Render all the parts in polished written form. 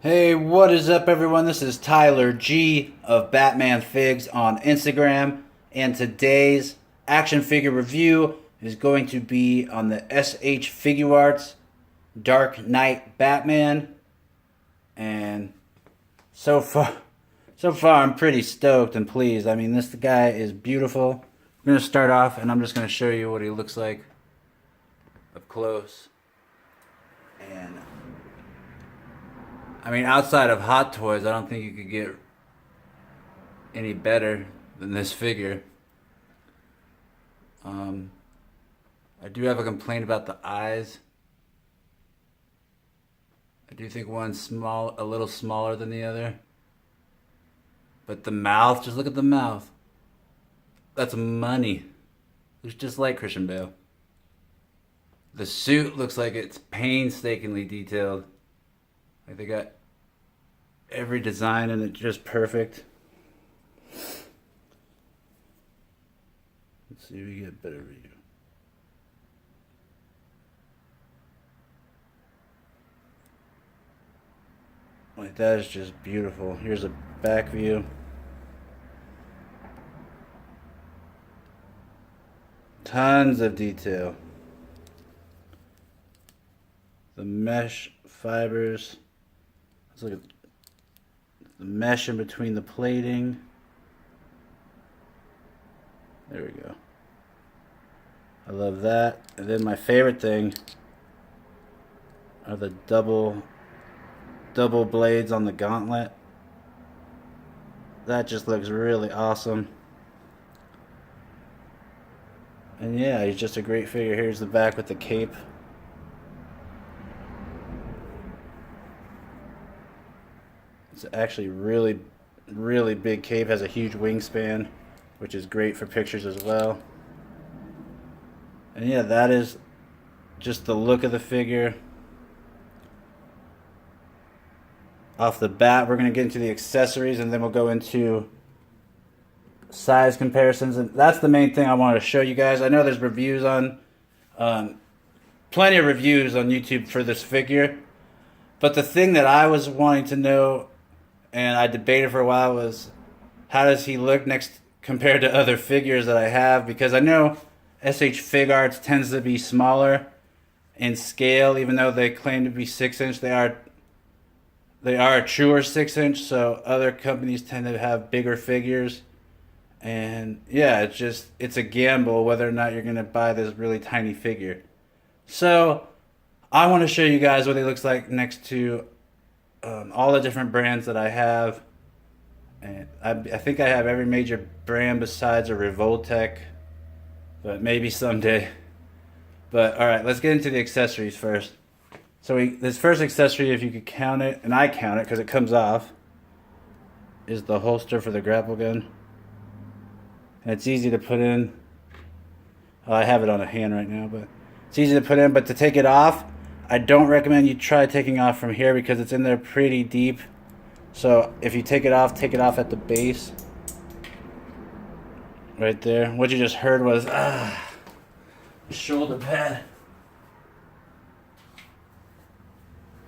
Hey, what is up, everyone? This is Tyler G of Batman Figs on Instagram, and today's action figure review is going to be on the SH FIGUARTS Dark Knight Batman. And so far, I'm pretty stoked and pleased. I mean, this guy is beautiful. We're gonna start off, and I'm just gonna show you what he looks like up close. And I mean, outside of Hot Toys, I don't think you could get any better than this figure. I do have a complaint about the eyes. I do think one's a little smaller than the other. But the mouth, just look at the mouth. That's money. Looks just like Christian Bale. The suit looks like it's painstakingly detailed. Like they got every design in it just perfect. Let's see if we get a better view. Like that is just beautiful. Here's a back view. Tons of detail. The mesh fibers. Let's look at the mesh in between the plating. There we go. I love that. And then my favorite thing are the double blades on the gauntlet. That just looks really awesome. And yeah, he's just a great figure. Here's the back with the cape. It's actually really big cape, has a huge wingspan, which is great for pictures as well. And yeah, that is just the look of the figure. Off the bat, we're going to get into the accessories, and then we'll go into size comparisons. And that's the main thing I wanted to show you guys. I know there's reviews on, plenty of reviews on YouTube for this figure. But the thing that I was wanting to know, and I debated for a while, was how does he look next compared to other figures that I have? Because I know SH FIGUARTS tends to be smaller in scale, even though they claim to be 6-inch. They are a truer 6-inch, so other companies tend to have bigger figures. And yeah, it's a gamble whether or not you're going to buy this really tiny figure. So I want to show you guys what he looks like next to all the different brands that I have. And I think I have every major brand besides a Revoltech, but maybe someday. But alright, let's get into the accessories first. So this first accessory, if you could count it, and I count it because it comes off, is the holster for the grapple gun. And it's easy to put in. Oh, I have it on a hand right now, but it's easy to put in. But to take it off, I don't recommend you try taking off from here because it's in there pretty deep. So if you take it off at the base. Right there. What you just heard was, shoulder pad.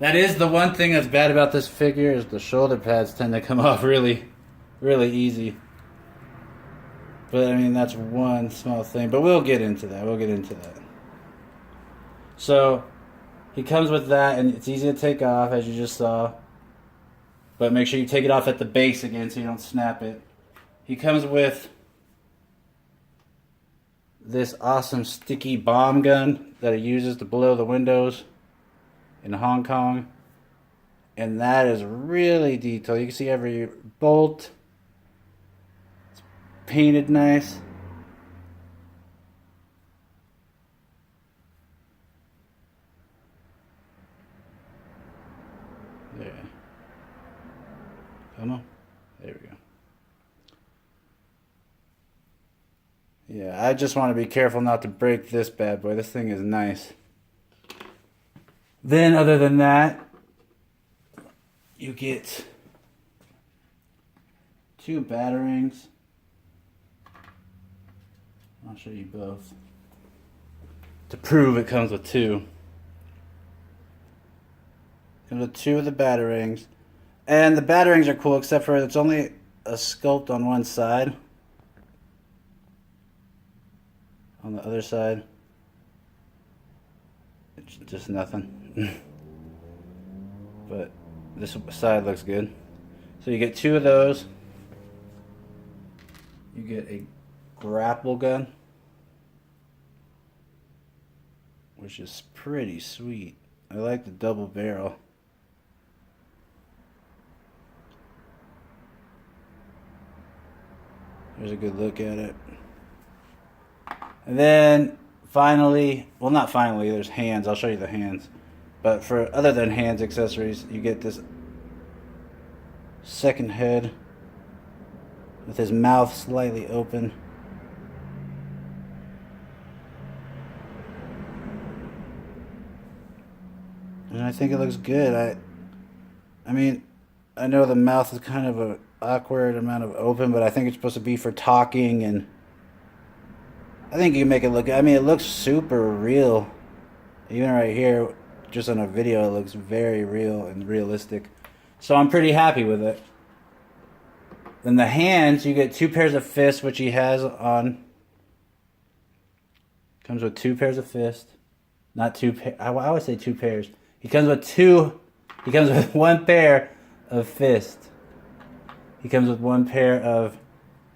That is the one thing that's bad about this figure, is the shoulder pads tend to come off really easy. But I mean, that's one small thing. But we'll get into that. So he comes with that, and it's easy to take off, as you just saw. But make sure you take it off at the base again so you don't snap it. He comes with this awesome sticky bomb gun that he uses to blow the windows in Hong Kong. And that is really detailed. You can see every bolt. It's painted nice. There. Come on. There we go. Yeah, I just want to be careful not to break this bad boy. This thing is nice. Then, other than that, you get 2 Batarangs. I'll show you both to prove it comes with 2. Comes with 2 of the Batarangs. And the Batarangs are cool, except for it's only a sculpt on one side. On the other side, it's just nothing. But this side looks good. So you get 2 of those. You get a grapple gun, which is pretty sweet. I like the double barrel. There's a good look at it. And then finally, well, not finally, there's hands. I'll show you the hands. But for other than hands accessories, you get this second head with his mouth slightly open. And I think it looks good. I mean, I know the mouth is kind of an awkward amount of open, but I think it's supposed to be for talking, and I think you can make it look, I mean, it looks super real. Even right here, just on a video, it looks very real and realistic. So I'm pretty happy with it. Then the hands, you get 2 pairs of fists, which he has on. Comes with 2 pairs of fists. Not 2 pairs. I always say 2 pairs. He comes with 2. He comes with 1 pair of fists. He comes with 1 pair of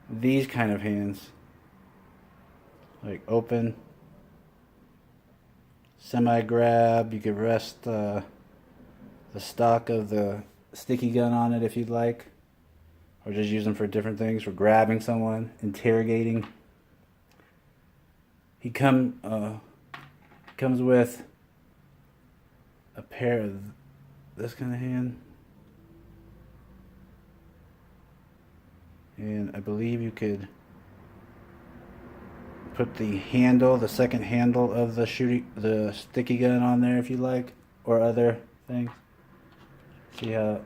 these kind of hands. Like open. Semi-grab. You could rest the stock of the sticky gun on it if you'd like. Or just use them for different things. For grabbing someone. Interrogating. He comes with a pair of this kind of hand. And I believe you could put the handle, the second handle of the sticky gun on there if you like, or other things. See how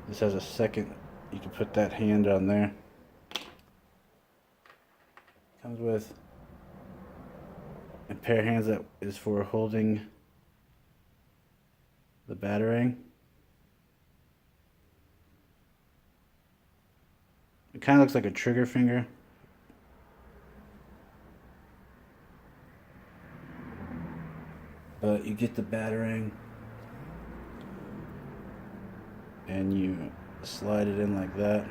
this has a second, you can put that hand on there. Comes with a pair of hands that is for holding the batarang. It kind of looks like a trigger finger. But you get the batarang and you slide it in like that.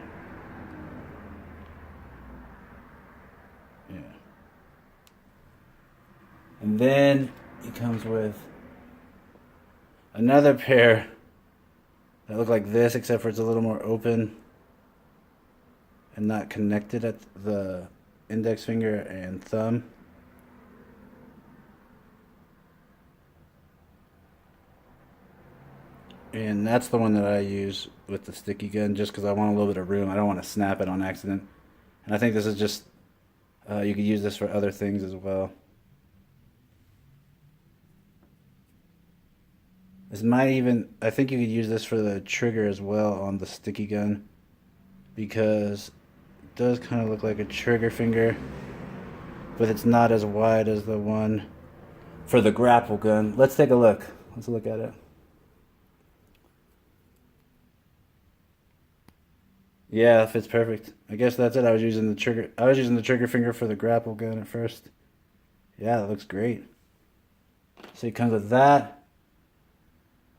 Yeah. And then it comes with another pair that look like this, except for it's a little more open and not connected at the index finger and thumb. And that's the one that I use with the sticky gun, just because I want a little bit of room. I don't want to snap it on accident. And I think this is just, you could use this for other things as well. This might even, I think you could use this for the trigger as well on the sticky gun, because it does kind of look like a trigger finger, but it's not as wide as the one for the grapple gun. Let's take a look. Let's look at it. Yeah, it fits perfect. I guess that's it. I was using the trigger finger for the grapple gun at first. Yeah, that looks great. So he comes with that.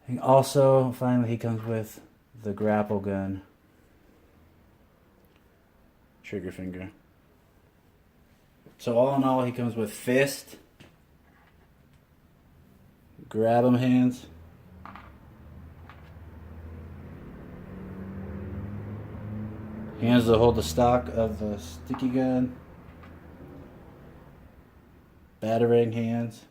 And also, finally, he comes with the grapple gun trigger finger. So all in all, he comes with fist, grab 'em hands, hands to hold the stock of the sticky gun, batarang hands,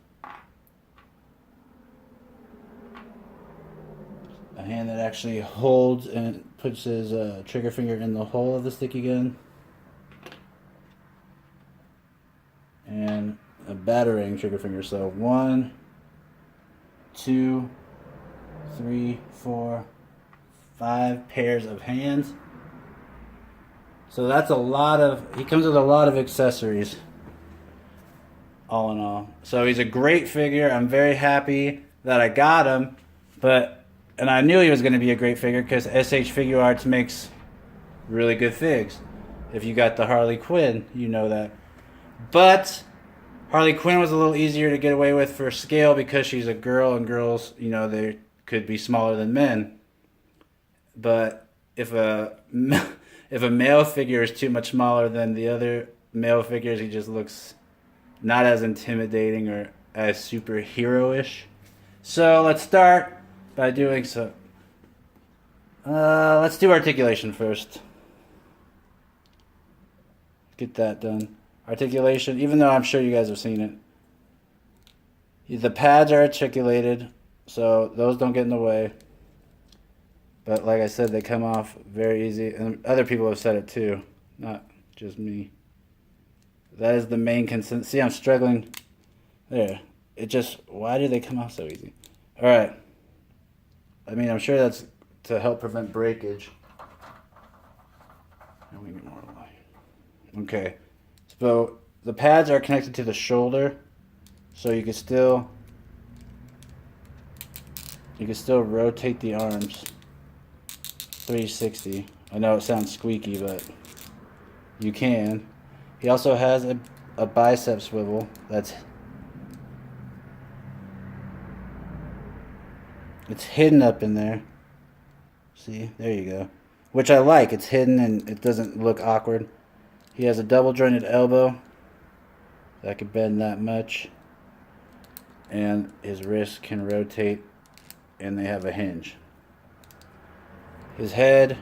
a hand that actually holds and puts his trigger finger in the hole of the sticky gun, and a batarang trigger finger. So 1, 2, 3, 4, 5 pairs of hands. So that's a lot of, he comes with a lot of accessories, all in all. So he's a great figure. I'm very happy that I got him, but And I knew he was going to be a great figure because SH FIGUARTS makes really good figs. If you got the Harley Quinn, you know that. But Harley Quinn was a little easier to get away with for scale because she's a girl, and girls, you know, they could be smaller than men. But if a male figure is too much smaller than the other male figures, he just looks not as intimidating or as superhero-ish. So let's start by doing so. Let's do articulation first. Get that done. Articulation, even though I'm sure you guys have seen it. The pads are articulated, so those don't get in the way. But like I said, they come off very easy. And other people have said it too, not just me. That is the main concern. See, I'm struggling. There. It just, why do they come off so easy? All right. I mean, I'm sure that's to help prevent breakage. Let me get more light. Okay. So the pads are connected to the shoulder, so you can still rotate the arms 360. I know it sounds squeaky, but you can. He also has a bicep swivel it's hidden up in there. See, there you go. Which I like. It's hidden and it doesn't look awkward. He has a double jointed elbow that can bend that much. And his wrist can rotate, and they have a hinge. His head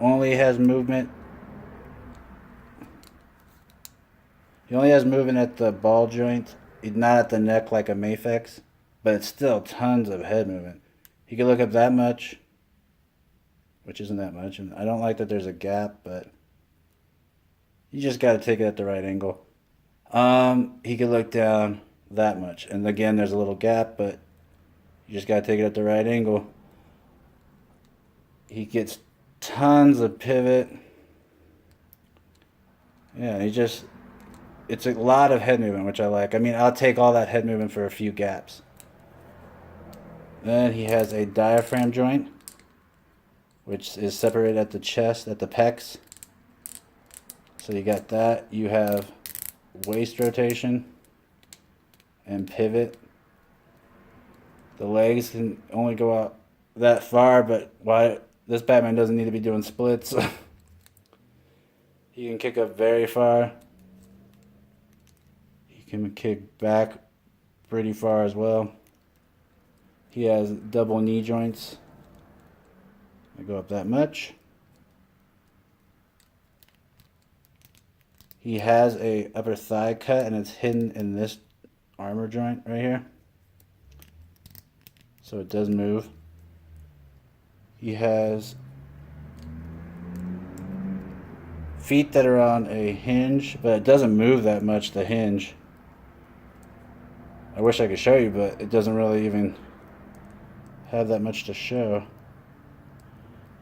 only has movement. He only has movement at the ball joint, not at the neck like a Maifix, but it's still tons of head movement. He can look up that much, which isn't that much, and I don't like that there's a gap, but you just got to take it at the right angle. He can look down that much, and again, there's a little gap, but you just got to take it at the right angle. He gets tons of pivot. Yeah, it's a lot of head movement, which I like. I mean, I'll take all that head movement for a few gaps. Then he has a diaphragm joint, which is separated at the chest, at the pecs. So you got that. You have waist rotation and pivot. The legs can only go out that far, but why this Batman doesn't need to be doing splits. He can kick up very far. He can kick back pretty far as well. He has double knee joints. I go up that much. He has a upper thigh cut, and it's hidden in this armor joint right here. So it does move. He has feet that are on a hinge, but it doesn't move that much, the hinge. I wish I could show you, but it doesn't really even have that much to show.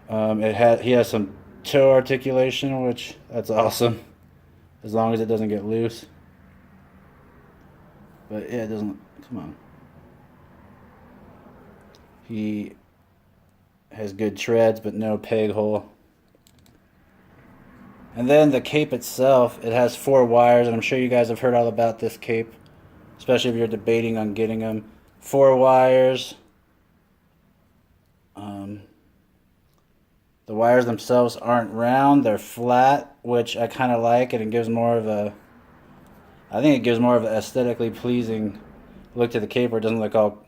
He has some toe articulation, which that's awesome, as long as it doesn't get loose. But yeah, it doesn't. Come on. He has good treads, but no peg hole. And then the cape itself, it has 4 wires, and I'm sure you guys have heard all about this cape, especially if you're debating on getting them. 4 wires. The wires themselves aren't round, they're flat, which I kind of like, and it gives more of a, I think it gives more of an aesthetically pleasing look to the cape, where it doesn't look all,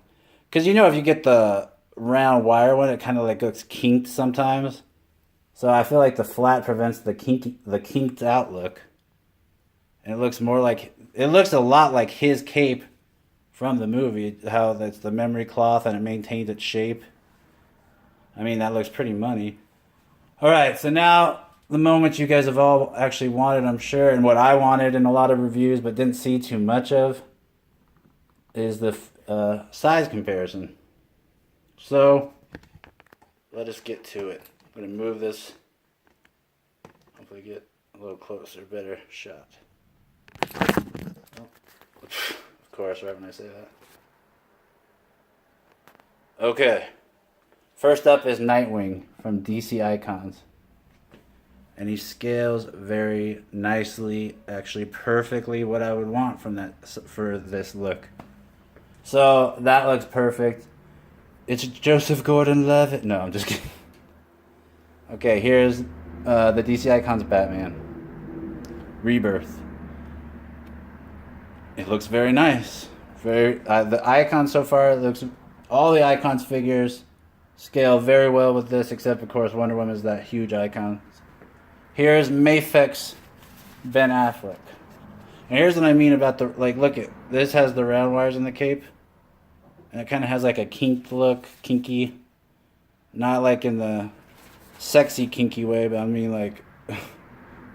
because you know if you get the round wire one, it kind of like looks kinked sometimes. So I feel like the flat prevents the kinked out look. And it looks more like, it looks a lot like his cape from the movie, how that's the memory cloth and it maintains its shape. I mean, that looks pretty money. Alright, so now the moment you guys have all actually wanted, I'm sure, and what I wanted in a lot of reviews but didn't see too much of, is the size comparison. So, let us get to it. I'm going to move this, hopefully get a little closer, better shot. Oh, of course, right when I say that. Okay. First up is Nightwing from DC Icons. And he scales very nicely, actually perfectly what I would want from that for this look. So that looks perfect. It's Joseph Gordon-Levitt. No, I'm just kidding. Okay, here's the DC Icons Batman. Rebirth. It looks very nice. Very the Icons so far looks. All the Icons figures scale very well with this, except of course Wonder Woman is that huge icon. Here's Maifix Ben Affleck. And here's what I mean about the, like, look at, this has the round wires in the cape. And it kind of has like a kinked look, kinky. Not like in the sexy kinky way, but I mean like,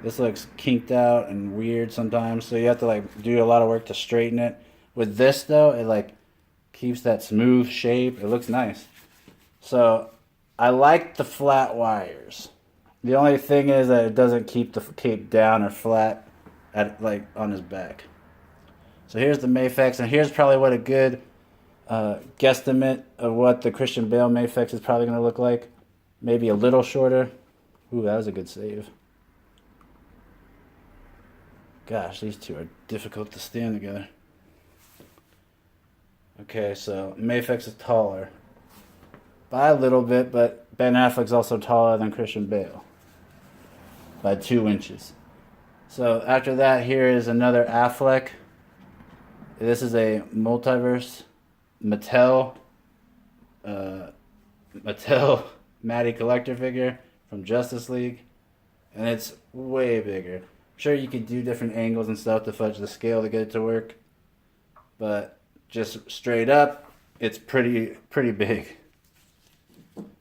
this looks kinked out and weird sometimes. So you have to like do a lot of work to straighten it. With this though, it like keeps that smooth shape. It looks nice. So I like the flat wires. The only thing is that it doesn't keep the cape down or flat at like on his back. So here's the Maifix, and here's probably what a good guesstimate of what the Christian Bale Maifix is probably going to look like. Maybe a little shorter. Ooh, that was a good save. Gosh, these two are difficult to stand together. Okay, so Maifix is taller. By a little bit, but Ben Affleck's also taller than Christian Bale. By 2 inches. So after that, here is another Affleck. This is a multiverse Mattel Matty collector figure from Justice League, and it's way bigger. I'm sure you could do different angles and stuff to fudge the scale to get it to work, but just straight up, it's pretty big.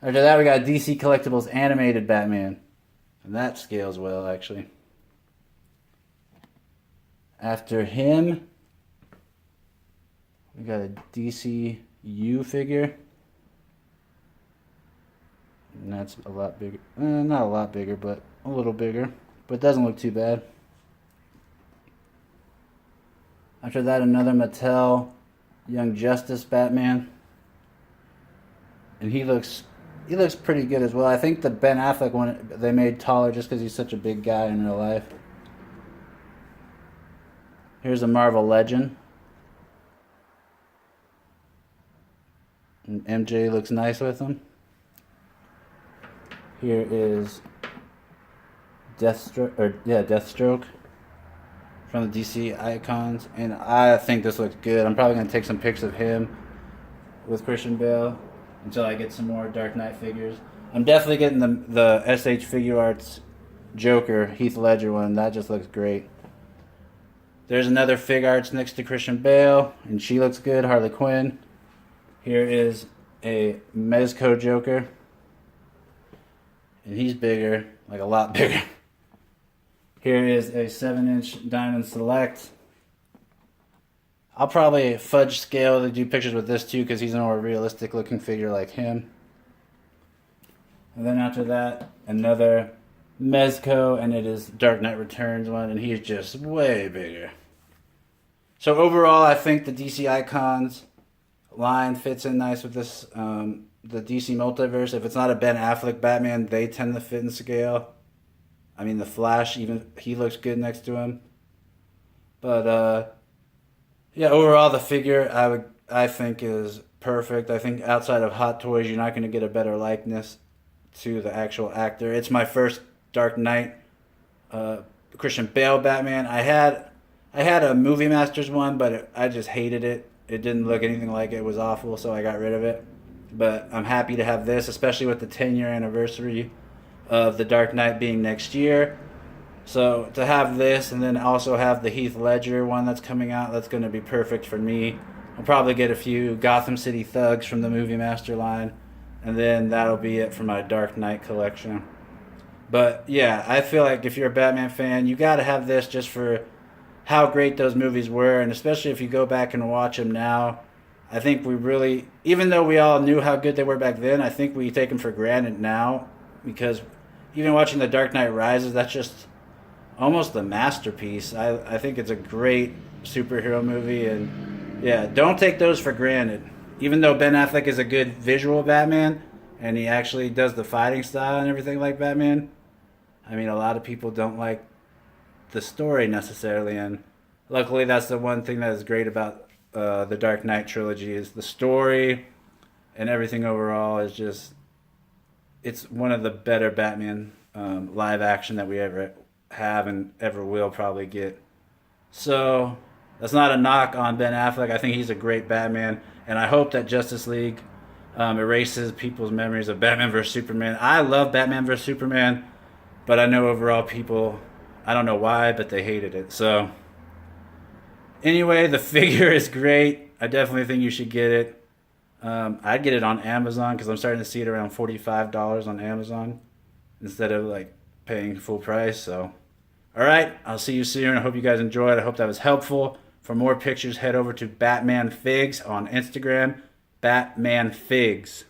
After that, we got DC Collectibles Animated Batman. And that scales well, actually. After him, we got a DCU figure. And that's a lot bigger. Not a lot bigger, but a little bigger. But it doesn't look too bad. After that, another Mattel Young Justice Batman. And he looks pretty good as well. I think the Ben Affleck one they made taller just because he's such a big guy in real life. Here's a Marvel Legend. And MJ looks nice with him. Here is Deathstroke from the DC Icons, and I think this looks good. I'm probably gonna take some pics of him with Christian Bale until I get some more Dark Knight figures. I'm definitely getting the SH FIGUARTS Joker Heath Ledger one. That just looks great. There's another FIGUARTS next to Christian Bale, and she looks good, Harley Quinn. Here is a Mezco Joker, and he's bigger, like a lot bigger. Here is a 7-inch Diamond Select. I'll probably fudge scale to do pictures with this too because he's a more realistic looking figure like him. And then after that, another Mezco, and it is Dark Knight Returns one, and he's just way bigger. So overall, I think the DC Icons line fits in nice with this, the DC Multiverse. If it's not a Ben Affleck Batman, they tend to fit in scale. I mean, the Flash, even he looks good next to him. But yeah, overall the figure I think is perfect. I think outside of Hot Toys, you're not going to get a better likeness to the actual actor. It's my first Dark Knight Christian Bale Batman. I had a Movie Masters one, but I just hated it. It didn't look anything like it. It was awful, so I got rid of it. But I'm happy to have this, especially with the 10-year anniversary of the Dark Knight being next year. So to have this and then also have the Heath Ledger one that's coming out, that's going to be perfect for me. I'll probably get a few Gotham City Thugs from the Movie Master line, and then that'll be it for my Dark Knight collection. But yeah, I feel like if you're a Batman fan, you got to have this just for how great those movies were, and especially if you go back and watch them now. I think we really, even though we all knew how good they were back then, I think we take them for granted now, because even watching The Dark Knight Rises, that's just almost a masterpiece. I think it's a great superhero movie, and yeah, don't take those for granted. even though Ben Affleck is a good visual Batman, and he actually does the fighting style and everything like Batman, I mean, a lot of people don't like the story necessarily, and luckily that's the one thing that is great about the Dark Knight trilogy is the story and everything overall is just, it's one of the better Batman live action that we ever have and ever will probably get. So that's not a knock on Ben Affleck. I think he's a great Batman, and I hope that Justice League erases people's memories of Batman vs Superman. I love Batman vs Superman, but I know overall people, I don't know why, but they hated it. So anyway, the figure is great. I definitely think you should get it. I'd get it on Amazon because I'm starting to see it around $45 on Amazon instead of like paying full price. So, all right, I'll see you soon. I hope you guys enjoyed. I hope that was helpful. For more pictures, head over to Batman Figs on Instagram. Batman Figs.